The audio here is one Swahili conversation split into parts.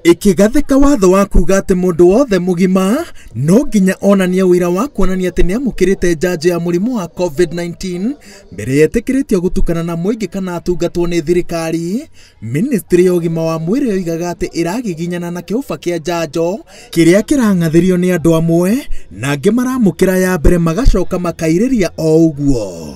Ikigathika watho wa kuga ati mundu wothe mugima no nginya onania wira wa kuonania ati ni amukirite njanjo ya murimu wa COVID-19 mbere yetikiritio gutukana na muingi kana atungatwo ni thirikari. Ministry ya ugima wa mwiri yoigaga ati iragiginyana na kiuba kia njanjo kiria kirangathirio ni andu amwe na angi maramukira ya mbere magacoka makairiria o uguo.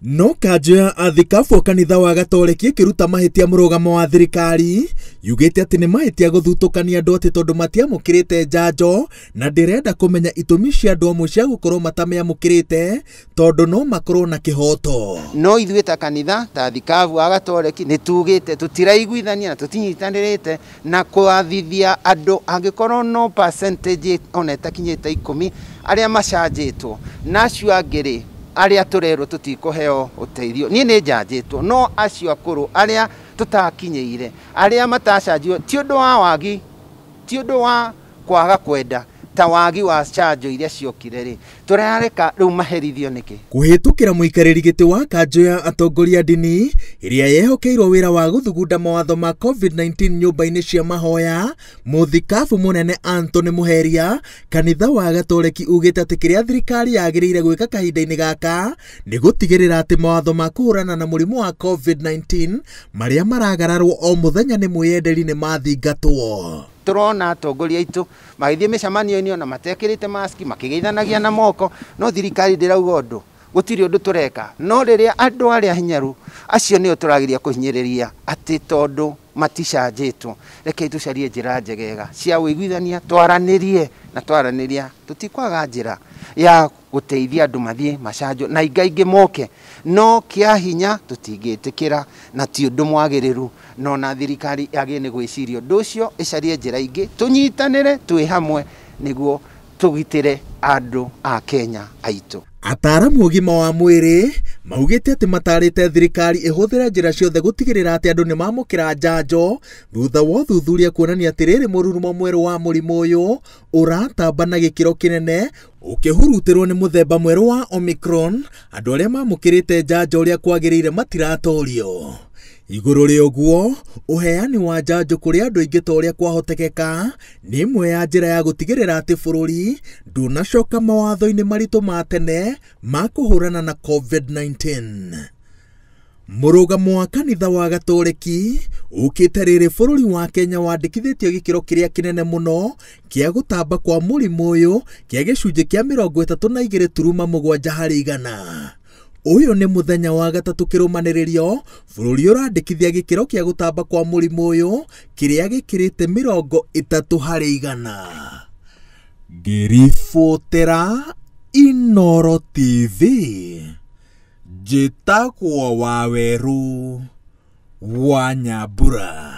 No kanjo ya athikabu kanitha wa Gatoreki ikiruta mahitia murugamo wa thirikari yugite ati ni mahitia guthutukania andu ati tondu matiamukirite njanjo na ndirenda kumenya itumi cia andu amwe cia gukorwo matamiamukirite tondu no makorwo na kihoto. No ithuĩ ta kanitha ta athikabu wa Gatoreki ni tugite tutiraiguithania na tutinyitanirite na kuathithia andu angikorwo no percentage ona itakinyite 10 aria macanjitwo na acio angiri aria turero tutikuheo uteithio. Ni njanjitwo no acio akuru aria tutakinyeire aria matacanjio ti undu wa wagi, ti undu wa kwaga kwenda ta wagi wa chanjo iria ciokire ri turareka riu maherithio niki kuhitukira muikariri giti wa kanjo ya atongoria dini iria yehokeirwo wira wa guthugunda mawatho ma COVID-19 nyumba-ini cia mahoya. Muthikabu munene Anthony Muheria kanitha wa Gatoreki ugite ati kiria thirikari yagiriire gwika kahinda-ini gaka ni gutigirira ati mawatho ma kuhurana na murimu wa COVID-19 maria maragararwo o muthenya ni mwiyenderi ni mathingatwo. Turona atongoria itu magithie micamanio-ini ona matekirite maski makigeithanagia na moko no thirikari ndirauga undu gutiri undu tureka. No riria andu aria hinyaru acio nio turagiria kuhinyiriria ati tondu maticanjitwo reke tucarie njira njegega cia wiguithania twaranirie na twaraniria tutikwaga njira ya guteithia andu mathie macanjo na ingaingi moke no kia hinya tutingitikira na ti undu mwagiriru no na thirikari yagi ni gwiciria undu ucio icarie njira ingi tunyitanire twi hamwe niguo tugitire andu a Kenya aitu. Ataramu ugima wa mwiri maugite ati matarite thirikari ihuthire njira ciothe gutigirira ati andu ni mamukira njanjo thutha wa uthuthuria kuonania ati riri mururumo mweru wa murimu uyu uratamba na gikiro kinene ukihurutirwo ni muthemba mweru wa Omicron. Andu aria mamukirite njanjo uria kwagiriire matiratorio. Iguru ria uguo uheani wa njanjo kuri andu aingi ta uria kwahotekeka ni imwe ya njira ya gutigirira ati bururi ndunacoka mawatho-ini maritu ma tene ma kuhurana na COVID-19. Murugamo wa kanitha wa Gatoreki ukite riri bururi wa Kenya wandikithitio gikiro kiria kinene muno kia gutamba kwa murimu uyu kia gicunji kia 32.7 harĩ 100. Uyu ni muthenya wa gatatu kirumaniririo bururi urandikithia gikiro kia gutamba kwa murimu uyu kiria gikirite 30 harĩ 100. Ngiribotera Inooro TV njitagwo Waweru wa Nyambura.